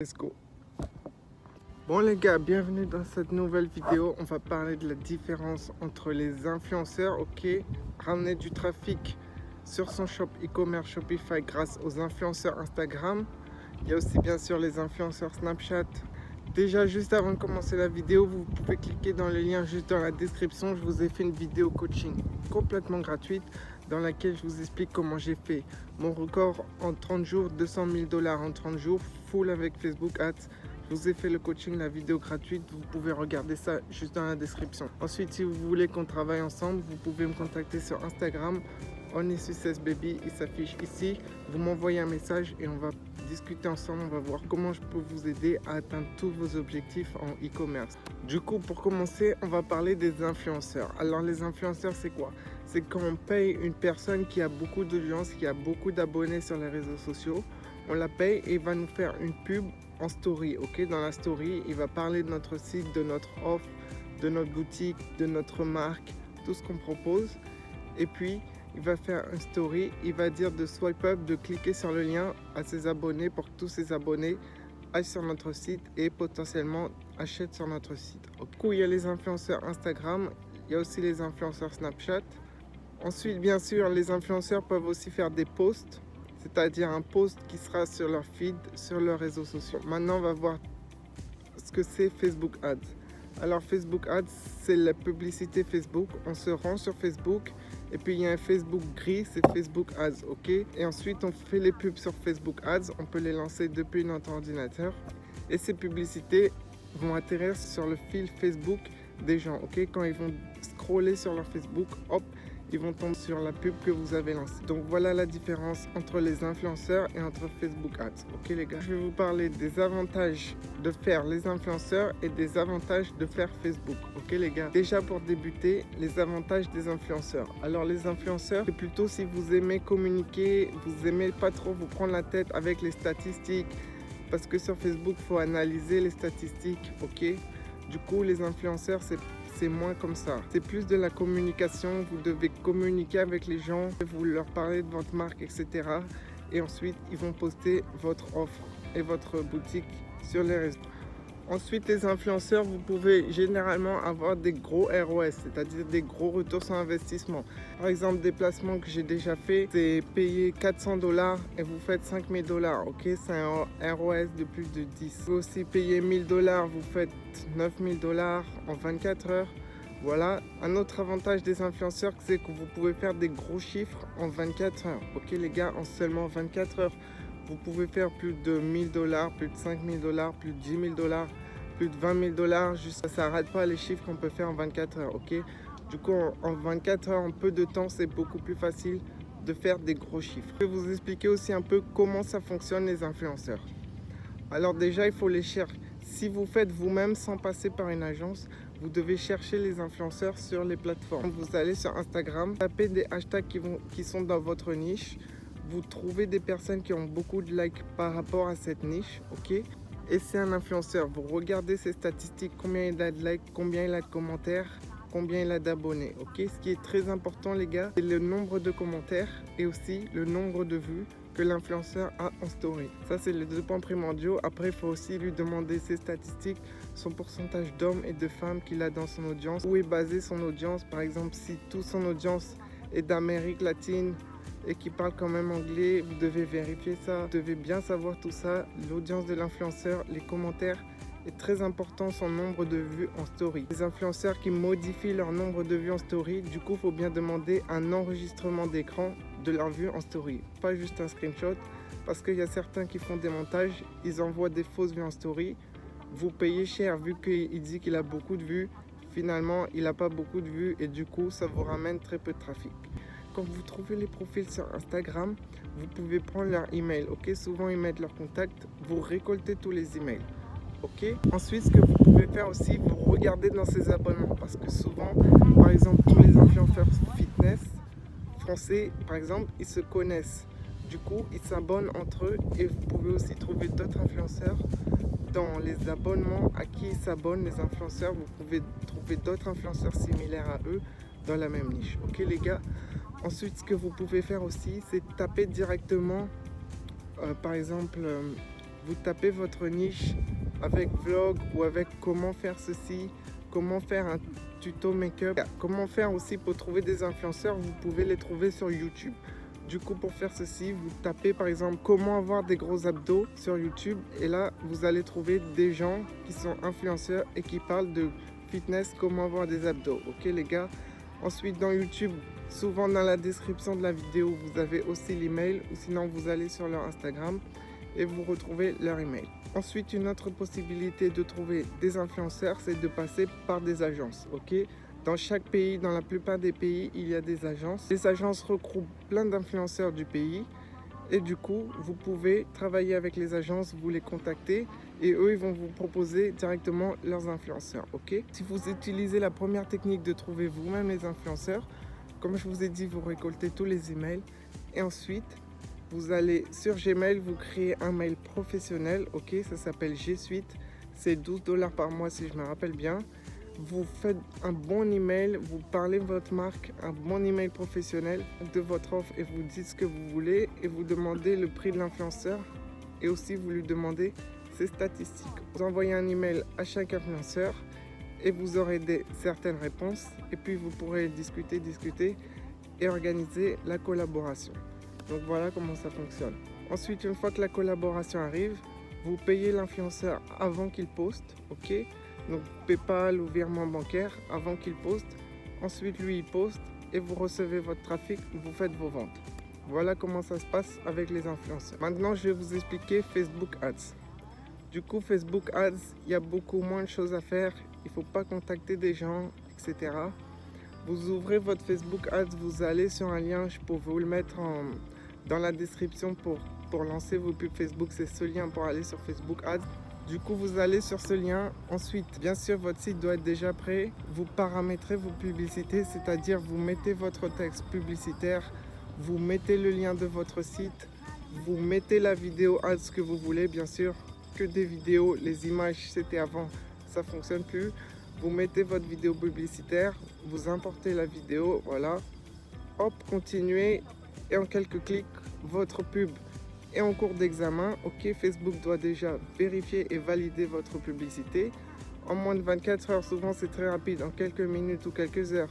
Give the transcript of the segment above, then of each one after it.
Let's go. Bon les gars, bienvenue dans cette nouvelle vidéo. On va parler de la différence entre les influenceurs, ramener du trafic sur son shop e-commerce Shopify grâce aux influenceurs Instagram. Il y a aussi bien sûr les influenceurs Snapchat. Déjà juste avant de commencer la vidéo, vous pouvez cliquer dans le lien juste dans la description. Je vous ai fait une vidéo coaching complètement gratuite dans laquelle je vous explique comment j'ai fait mon record en 30 jours, 200 000 $ en 30 jours, full avec Facebook Ads. Je vous ai fait le coaching, la vidéo gratuite, vous pouvez regarder ça juste dans la description. Ensuite, si vous voulez qu'on travaille ensemble, vous pouvez me contacter sur Instagram, OnlySuccessBaby, il s'affiche ici. Vous m'envoyez un message et on va discuter ensemble, on va voir comment je peux vous aider à atteindre tous vos objectifs en e-commerce. Du coup, pour commencer, on va parler des influenceurs. Alors les influenceurs, c'est quoi? C'est quand on paye une personne qui a beaucoup d'audience, qui a beaucoup d'abonnés sur les réseaux sociaux, on la paye et il va nous faire une pub en story, Dans la story, il va parler de notre site, de notre offre, de notre boutique, de notre marque, tout ce qu'on propose. Et puis, il va faire une story, il va dire de swipe up, de cliquer sur le lien à ses abonnés pour que tous ses abonnés aillent sur notre site et potentiellement achètent sur notre site. Du coup, il y a les influenceurs Instagram, il y a aussi les influenceurs Snapchat. Ensuite, bien sûr, les influenceurs peuvent aussi faire des posts, c'est-à-dire un post qui sera sur leur feed, sur leurs réseaux sociaux. Maintenant, on va voir ce que c'est Facebook Ads. Alors, Facebook Ads, c'est la publicité Facebook. On se rend sur Facebook et puis il y a un Facebook gris, c'est Facebook Ads, Et ensuite, on fait les pubs sur Facebook Ads. On peut les lancer depuis notre ordinateur. Et ces publicités vont atterrir sur le fil Facebook des gens, Quand ils vont scroller sur leur Facebook, hop, ils vont tomber sur la pub que vous avez lancée. Donc voilà la différence entre les influenceurs et entre Facebook Ads. Les gars, je vais vous parler des avantages de faire les influenceurs et des avantages de faire Facebook. Les gars, déjà pour débuter, les avantages des influenceurs. Alors les influenceurs, c'est plutôt si vous aimez communiquer, vous aimez pas trop vous prendre la tête avec les statistiques, parce que sur Facebook, il faut analyser les statistiques, Du coup, les influenceurs, c'est moins comme ça. C'est plus de la communication. Vous devez communiquer avec les gens, vous leur parlez de votre marque, etc. Et ensuite, ils vont poster votre offre et votre boutique sur les réseaux. Ensuite, les influenceurs, vous pouvez généralement avoir des gros ROS, c'est-à-dire des gros retours sur investissement. Par exemple, des placements que j'ai déjà fait, c'est payer 400 $ et vous faites 5 000 $, C'est un ROS de plus de 10. Vous aussi payer 1 000 $, vous faites 9 000 $ en 24 heures. Voilà. Un autre avantage des influenceurs, c'est que vous pouvez faire des gros chiffres en 24 heures. Les gars, en seulement 24 heures. Vous pouvez faire plus de 1 000 $, plus de 5 000 $, plus de 10 000 $, plus de 20 000 $. Juste, ça n'arrête pas les chiffres qu'on peut faire en 24 heures, Du coup, en 24 heures, en peu de temps, c'est beaucoup plus facile de faire des gros chiffres. Je vais vous expliquer aussi un peu comment ça fonctionne les influenceurs. Alors déjà, il faut les chercher. Si vous faites vous-même sans passer par une agence, vous devez chercher les influenceurs sur les plateformes. Vous allez sur Instagram, tapez des hashtags qui sont dans votre niche. Vous trouvez des personnes qui ont beaucoup de likes par rapport à cette niche, Et c'est un influenceur. Vous regardez ses statistiques, combien il a de likes, combien il a de commentaires, combien il a d'abonnés, Ce qui est très important, les gars, c'est le nombre de commentaires et aussi le nombre de vues que l'influenceur a en story. Ça, c'est les 2 points primordiaux. Après, il faut aussi lui demander ses statistiques, son pourcentage d'hommes et de femmes qu'il a dans son audience. Où est basée son audience? Par exemple, si toute son audience est d'Amérique latine et qui parle quand même anglais, vous devez vérifier ça. Vous devez bien savoir tout ça. L'audience de l'influenceur, les commentaires est très important, son nombre de vues en story. Les influenceurs qui modifient leur nombre de vues en story, du coup, il faut bien demander un enregistrement d'écran de leur vue en story. Pas juste un screenshot, parce qu'il y a certains qui font des montages, ils envoient des fausses vues en story. Vous payez cher vu qu'il dit qu'il a beaucoup de vues. Finalement, il n'a pas beaucoup de vues et du coup, ça vous ramène très peu de trafic. Quand vous trouvez les profils sur Instagram, vous pouvez prendre leur email, Souvent, ils mettent leur contact. Vous récoltez tous les emails, Ensuite, ce que vous pouvez faire aussi, vous regardez dans ces abonnements. Parce que souvent, par exemple, tous les influenceurs fitness français, par exemple, ils se connaissent. Du coup, ils s'abonnent entre eux et vous pouvez aussi trouver d'autres influenceurs dans les abonnements à qui ils s'abonnent, les influenceurs. Vous pouvez trouver d'autres influenceurs similaires à eux dans la même niche, les gars. Ensuite, ce que vous pouvez faire aussi, c'est taper directement, par exemple, vous tapez votre niche avec vlog ou avec comment faire ceci, comment faire un tuto make-up, comment faire aussi pour trouver des influenceurs, vous pouvez les trouver sur YouTube. Du coup, pour faire ceci, vous tapez par exemple comment avoir des gros abdos sur YouTube et là, vous allez trouver des gens qui sont influenceurs et qui parlent de fitness, comment avoir des abdos. Ok les gars? Ensuite, dans YouTube, souvent dans la description de la vidéo, vous avez aussi l'email ou sinon vous allez sur leur Instagram et vous retrouvez leur email. Ensuite, une autre possibilité de trouver des influenceurs, c'est de passer par des agences. Ok? Dans chaque pays, dans la plupart des pays, il y a des agences. Les agences regroupent plein d'influenceurs du pays et du coup, vous pouvez travailler avec les agences, vous les contactez et eux, ils vont vous proposer directement leurs influenceurs. Ok? Si vous utilisez la première technique de trouver vous-même les influenceurs, comme je vous ai dit, vous récoltez tous les emails et ensuite, vous allez sur Gmail, vous créez un mail professionnel. Ok? Ça s'appelle G Suite. C'est 12 $ par mois si je me rappelle bien. Vous faites un bon email, vous parlez de votre marque, un bon email professionnel de votre offre et vous dites ce que vous voulez et vous demandez le prix de l'influenceur et aussi vous lui demandez ses statistiques. Vous envoyez un email à chaque influenceur et vous aurez certaines réponses et puis vous pourrez discuter et organiser la collaboration. Donc voilà comment ça fonctionne. Ensuite, une fois que la collaboration arrive, vous payez l'influenceur avant qu'il poste, ok? Donc PayPal ou virement bancaire avant qu'il poste. Ensuite, lui, il poste et vous recevez votre trafic, vous faites vos ventes. Voilà comment ça se passe avec les influenceurs. Maintenant, je vais vous expliquer Facebook Ads. Du coup, Facebook Ads, il y a beaucoup moins de choses à faire. Il ne faut pas contacter des gens, etc. Vous ouvrez votre Facebook Ads, vous allez sur un lien, je peux vous le mettre dans la description pour lancer vos pubs Facebook. C'est ce lien pour aller sur Facebook Ads. Du coup, vous allez sur ce lien. Ensuite, bien sûr, votre site doit être déjà prêt. Vous paramétrez vos publicités, c'est-à-dire vous mettez votre texte publicitaire, vous mettez le lien de votre site, vous mettez la vidéo ads que vous voulez, bien sûr, que des vidéos, les images, c'était avant, ça fonctionne plus. Vous mettez votre vidéo publicitaire, vous importez la vidéo, voilà. Hop, continuez et en quelques clics, votre pub est en cours d'examen. Ok, Facebook doit déjà vérifier et valider votre publicité. En moins de 24 heures, souvent c'est très rapide, en quelques minutes ou quelques heures,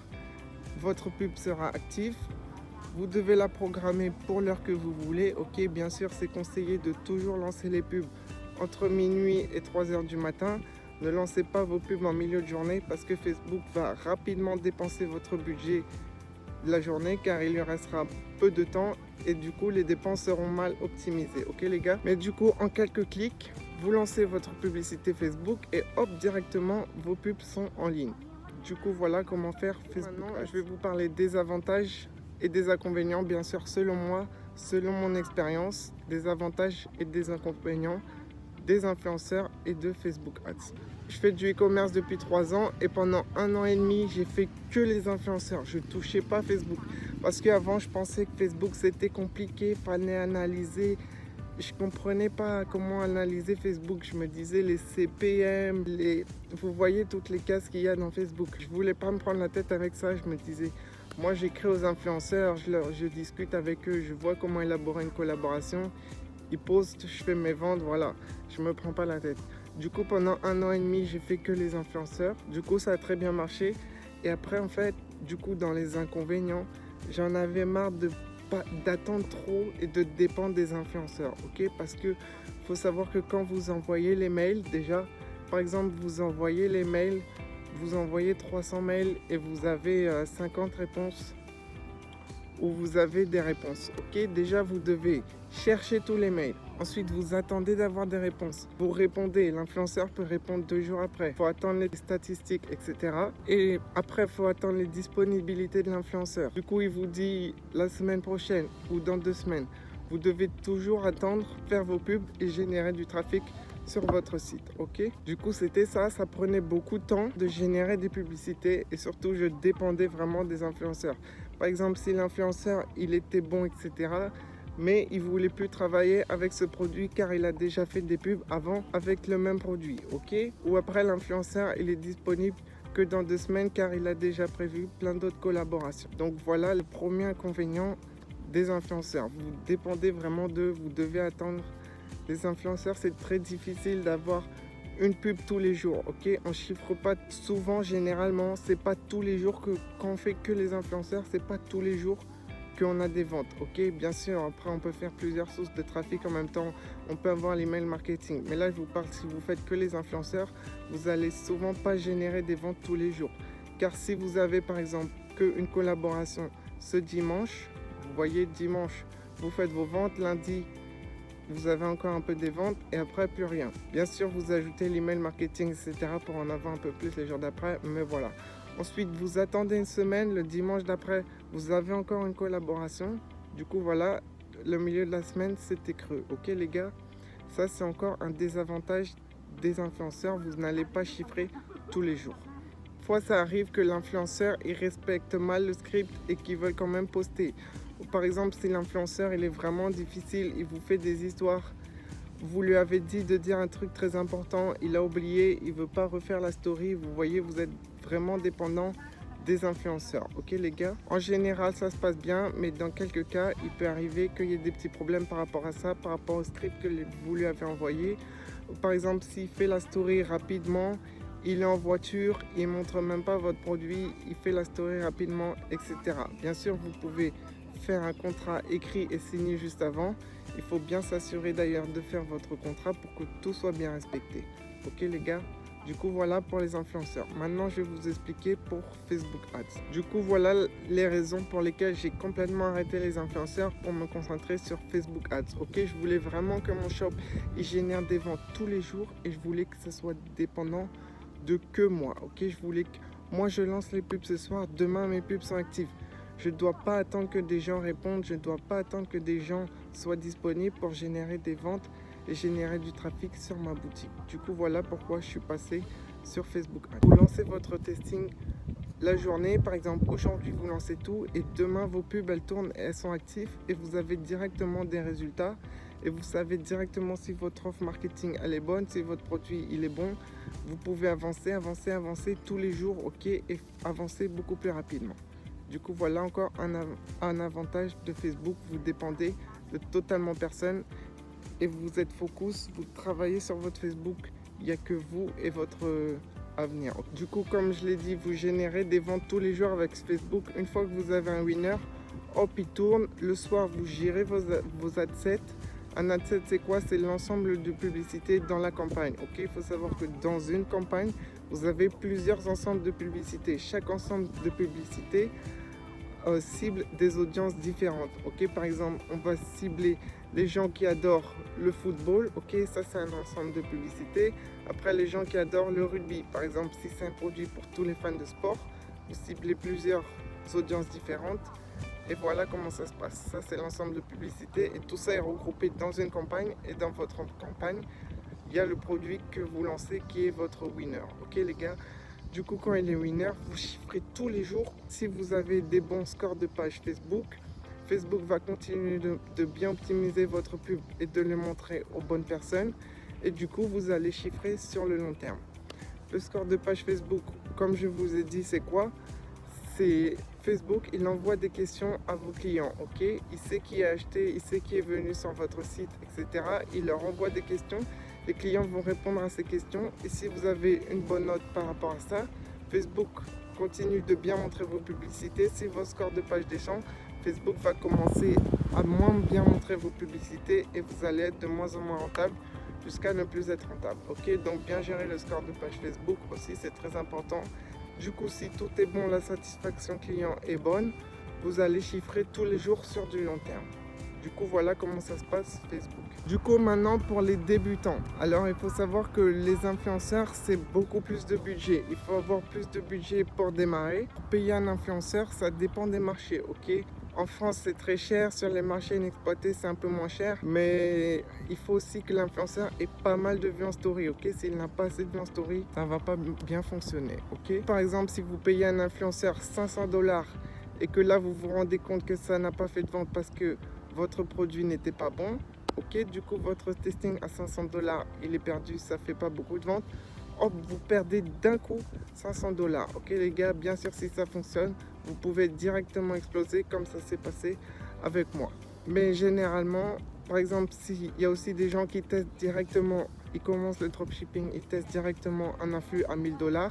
votre pub sera active. Vous devez la programmer pour l'heure que vous voulez. Ok, bien sûr, c'est conseillé de toujours lancer les pubs entre minuit et 3 heures du matin. Ne lancez pas vos pubs en milieu de journée parce que Facebook va rapidement dépenser votre budget de la journée car il lui restera peu de temps et du coup les dépenses seront mal optimisées. Ok les gars? Mais du coup, en quelques clics, vous lancez votre publicité Facebook et hop, directement vos pubs sont en ligne. Du coup, voilà comment faire Facebook. Maintenant, je vais vous parler des avantages et des inconvénients, bien sûr, selon moi, selon mon expérience, des avantages et des inconvénients des influenceurs et de Facebook Ads. Je fais du e-commerce depuis 3 ans et pendant 1 an et demi, j'ai fait que les influenceurs. Je ne touchais pas Facebook parce qu'avant, je pensais que Facebook, c'était compliqué, il fallait analyser. Je ne comprenais pas comment analyser Facebook. Je me disais les CPM, vous voyez toutes les cases qu'il y a dans Facebook. Je ne voulais pas me prendre la tête avec ça. Je me disais, moi j'écris aux influenceurs, je discute avec eux, je vois comment élaborer une collaboration. Ils postent, je fais mes ventes, voilà. Je me prends pas la tête. Du coup, pendant 1 an et demi, j'ai fait que les influenceurs. Du coup, ça a très bien marché. Et après, en fait, du coup, dans les inconvénients, j'en avais marre d'attendre trop et de dépendre des influenceurs, ok? Parce que faut savoir que quand vous envoyez les mails, déjà, par exemple, vous envoyez les mails, vous envoyez 300 mails et vous avez 50 réponses ou vous avez des réponses, ok? Déjà, vous devez chercher tous les mails. Ensuite, vous attendez d'avoir des réponses. Vous répondez, l'influenceur peut répondre 2 jours après. Il faut attendre les statistiques, etc. Et après, il faut attendre les disponibilités de l'influenceur. Du coup, il vous dit la semaine prochaine ou dans 2 semaines. Vous devez toujours attendre, faire vos pubs et générer du trafic sur votre site, ok? Du coup, c'était ça prenait beaucoup de temps de générer des publicités et surtout, je dépendais vraiment des influenceurs. Par exemple, si l'influenceur, il était bon, etc., mais il ne voulait plus travailler avec ce produit car il a déjà fait des pubs avant avec le même produit, ok? Ou après, l'influenceur, il est disponible que dans 2 semaines car il a déjà prévu plein d'autres collaborations. Donc voilà le premier inconvénient des influenceurs. Vous dépendez vraiment d'eux, vous devez attendre Les influenceurs, c'est très difficile d'avoir une pub tous les jours, ok? On chiffre pas souvent, généralement, c'est pas tous les jours que quand on fait que les influenceurs, c'est pas tous les jours qu'on a des ventes, ok? Bien sûr, après on peut faire plusieurs sources de trafic en même temps, on peut avoir l'email marketing, mais là je vous parle, si vous faites que les influenceurs, vous allez souvent pas générer des ventes tous les jours, car si vous avez par exemple qu'une collaboration ce dimanche, vous voyez, dimanche vous faites vos ventes, lundi vous avez encore un peu des ventes et après plus rien. Bien sûr, vous ajoutez l'email marketing, etc. pour en avoir un peu plus les jours d'après, mais voilà. Ensuite, vous attendez une semaine, le dimanche d'après, vous avez encore une collaboration. Du coup, voilà, le milieu de la semaine, c'était creux. Ok les gars, ça c'est encore un désavantage des influenceurs, vous n'allez pas chiffrer tous les jours. Fois ça arrive que l'influenceur il respecte mal le script et qu'il veut quand même poster. Ou par exemple, si l'influenceur il est vraiment difficile, il vous fait des histoires, vous lui avez dit de dire un truc très important, il a oublié, il veut pas refaire la story, vous voyez, vous êtes vraiment dépendant des influenceurs, ok les gars? En général, ça se passe bien, mais dans quelques cas, il peut arriver qu'il y ait des petits problèmes par rapport à ça, par rapport au script que vous lui avez envoyé. Par exemple, s'il fait la story rapidement, il est en voiture, il montre même pas votre produit, il fait la story rapidement, etc. Bien sûr, vous pouvez faire un contrat écrit et signé juste avant. Il faut bien s'assurer d'ailleurs de faire votre contrat pour que tout soit bien respecté. Ok les gars? Du coup voilà pour les influenceurs. Maintenant je vais vous expliquer pour Facebook Ads. Du coup voilà les raisons pour lesquelles j'ai complètement arrêté les influenceurs pour me concentrer sur Facebook Ads. Ok, je voulais vraiment que mon shop il génère des ventes tous les jours et je voulais que ça soit dépendant de que moi. Ok, je voulais que moi je lance les pubs ce soir, demain mes pubs sont actives. Je ne dois pas attendre que des gens répondent, je ne dois pas attendre que des gens soient disponibles pour générer des ventes et générer du trafic sur ma boutique. Du coup, voilà pourquoi je suis passé sur Facebook Ads. Vous lancez votre testing la journée, par exemple aujourd'hui vous lancez tout et demain vos pubs elles tournent, elles sont actives et vous avez directement des résultats et vous savez directement si votre offre marketing elle est bonne, si votre produit il est bon. Vous pouvez avancer tous les jours, ok, et avancer beaucoup plus rapidement. Du coup, voilà encore un avantage de Facebook. Vous dépendez de totalement personne et vous êtes focus, vous travaillez sur votre Facebook. Il n'y a que vous et votre avenir. Du coup, comme je l'ai dit, vous générez des ventes tous les jours avec Facebook. Une fois que vous avez un winner, hop, il tourne. Le soir, vous gérez vos adsets. Un adset, c'est quoi? C'est l'ensemble de publicités dans la campagne. Ok, il faut savoir que dans une campagne, vous avez plusieurs ensembles de publicités. Chaque ensemble de publicités cible des audiences différentes. Ok, par exemple, on va cibler les gens qui adorent le football. Ok, ça c'est un ensemble de publicités. Après, les gens qui adorent le rugby. Par exemple, si c'est un produit pour tous les fans de sport, vous ciblez plusieurs audiences différentes. Et voilà comment ça se passe. Ça, c'est l'ensemble de publicités. Et tout ça est regroupé dans une campagne. Et dans votre campagne, il y a le produit que vous lancez qui est votre winner. Ok, les gars? Du coup, quand il est winner, vous chiffrez tous les jours. Si vous avez des bons scores de page Facebook, Facebook va continuer de bien optimiser votre pub et de le montrer aux bonnes personnes. Et du coup, vous allez chiffrer sur le long terme. Le score de page Facebook, comme je vous ai dit, c'est quoi? C'est Facebook, il envoie des questions à vos clients, ok? Il sait qui a acheté, il sait qui est venu sur votre site, etc. Il leur envoie des questions, les clients vont répondre à ces questions et si vous avez une bonne note par rapport à ça, Facebook continue de bien montrer vos publicités. Si vos scores de page descendent, Facebook va commencer à moins bien montrer vos publicités et vous allez être de moins en moins rentable jusqu'à ne plus être rentable, ok? Donc bien gérer le score de page Facebook aussi, c'est très important. Du coup, si tout est bon, la satisfaction client est bonne, vous allez chiffrer tous les jours sur du long terme. Du coup, voilà comment ça se passe Facebook. Du coup, maintenant pour les débutants. Alors, il faut savoir que les influenceurs, c'est beaucoup plus de budget. Il faut avoir plus de budget pour démarrer. Pour payer un influenceur, ça dépend des marchés, ok? En France, c'est très cher. Sur les marchés inexploités, c'est un peu moins cher. Mais il faut aussi que l'influenceur ait pas mal de vues en story, ok? S'il n'a pas assez de vues en story, ça ne va pas bien fonctionner, ok? Par exemple, si vous payez un influenceur 500 $ et que là, vous vous rendez compte que ça n'a pas fait de vente parce que votre produit n'était pas bon, ok? Du coup, votre testing à 500 $, il est perdu, ça fait pas beaucoup de ventes. Hop, vous perdez d'un coup 500 $. Ok les gars, bien sûr si ça fonctionne, vous pouvez directement exploser comme ça s'est passé avec moi. Mais généralement, par exemple, s'il y a aussi des gens qui testent directement, ils commencent le dropshipping, ils testent directement un influx à 1000 $,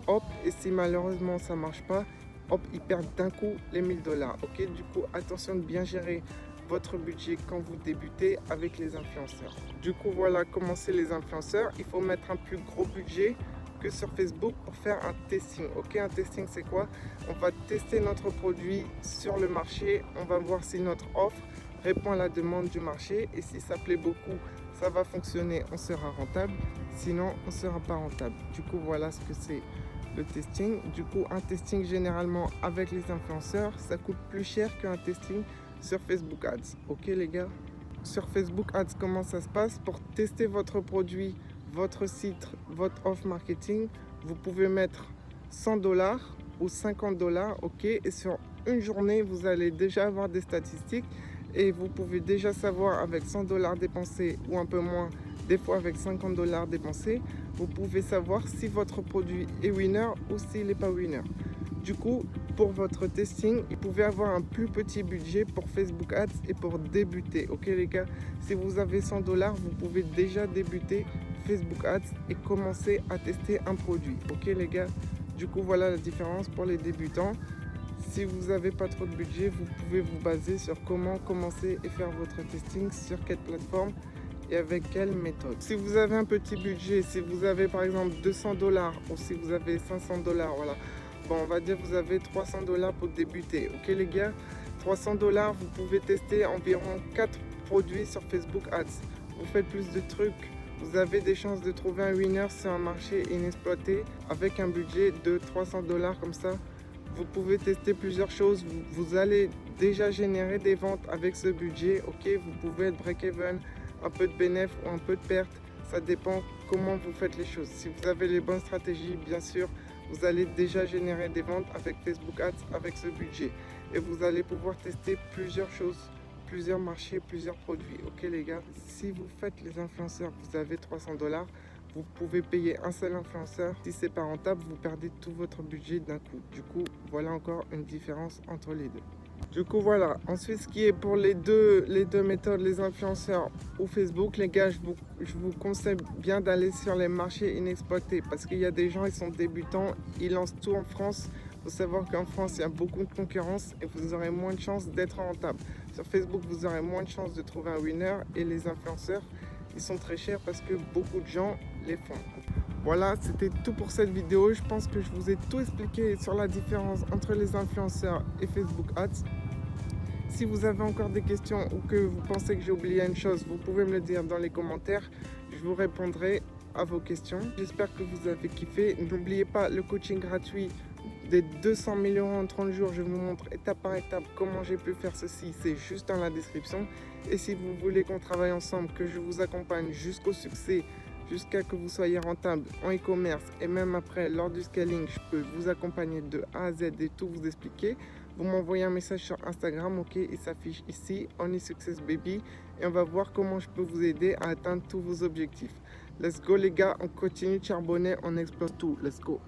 hop, et si malheureusement ça marche pas, hop, ils perdent d'un coup les 1000 $. Ok, du coup, attention de bien gérer votre budget quand vous débutez avec les influenceurs. Du coup, voilà, commencer les influenceurs, il faut mettre un plus gros budget que sur Facebook pour faire un testing. Ok, un testing c'est quoi? On va tester notre produit sur le marché, on va voir si notre offre répond à la demande du marché et si ça plaît beaucoup, ça va fonctionner, on sera rentable, sinon on ne sera pas rentable. Du coup, voilà ce que c'est le testing. Du coup, un testing généralement avec les influenceurs, ça coûte plus cher qu'un testing sur Facebook Ads. Ok les gars? Sur Facebook Ads, comment ça se passe? Pour tester votre produit, votre site, votre offre marketing, vous pouvez mettre 100 $ ou 50 $, ok? Et sur une journée, vous allez déjà avoir des statistiques et vous pouvez déjà savoir avec 100 $ dépensés ou un peu moins, des fois avec 50 $ dépensés, vous pouvez savoir si votre produit est winner ou s'il n'est pas winner. Du coup, pour votre testing, vous pouvez avoir un plus petit budget pour Facebook Ads et pour débuter. Ok les gars, si vous avez 100 $, vous pouvez déjà débuter Facebook Ads et commencer à tester un produit. Ok les gars, du coup voilà la différence pour les débutants. Si vous n'avez pas trop de budget, vous pouvez vous baser sur comment commencer et faire votre testing, sur quelle plateforme et avec quelle méthode. Si vous avez un petit budget, si vous avez par exemple 200 $ ou si vous avez 500 $, voilà. Bon, on va dire que vous avez 300 $ pour débuter. Ok les gars, 300 $, vous pouvez tester environ 4 produits sur Facebook Ads. Vous faites plus de trucs, vous avez des chances de trouver un winner sur un marché inexploité avec un budget de 300 $ comme ça. Vous pouvez tester plusieurs choses, vous allez déjà générer des ventes avec ce budget. Ok, vous pouvez être break-even, un peu de bénéfice ou un peu de perte, ça dépend comment vous faites les choses. Si vous avez les bonnes stratégies, bien sûr, vous allez déjà générer des ventes avec Facebook Ads avec ce budget et vous allez pouvoir tester plusieurs choses, plusieurs marchés, plusieurs produits. Ok les gars, si vous faites les influenceurs, vous avez 300 $, vous pouvez payer un seul influenceur. Si c'est pas rentable, vous perdez tout votre budget d'un coup. Du coup, voilà encore une différence entre les deux. Du coup, voilà. Ensuite, ce qui est pour les deux méthodes, les influenceurs ou Facebook, les gars, je vous conseille bien d'aller sur les marchés inexploités parce qu'il y a des gens, ils sont débutants, ils lancent tout en France. Il faut savoir qu'en France, il y a beaucoup de concurrence et vous aurez moins de chances d'être rentable. Sur Facebook, vous aurez moins de chances de trouver un winner et les influenceurs, ils sont très chers parce que beaucoup de gens les font. Voilà, c'était tout pour cette vidéo. Je pense que je vous ai tout expliqué sur la différence entre les influenceurs et Facebook Ads. Si vous avez encore des questions ou que vous pensez que j'ai oublié une chose, vous pouvez me le dire dans les commentaires. Je vous répondrai à vos questions. J'espère que vous avez kiffé. N'oubliez pas le coaching gratuit des 200 000 € en 30 jours. Je vous montre étape par étape comment j'ai pu faire ceci. C'est juste dans la description. Et si vous voulez qu'on travaille ensemble, que je vous accompagne jusqu'au succès, jusqu'à que vous soyez rentable en e-commerce et même après lors du scaling, je peux vous accompagner de A à Z et tout vous expliquer. Vous m'envoyez un message sur Instagram, ok, il s'affiche ici, Only Success Baby, et on va voir comment je peux vous aider à atteindre tous vos objectifs. Let's go les gars, on continue de charbonner, on explose tout, let's go.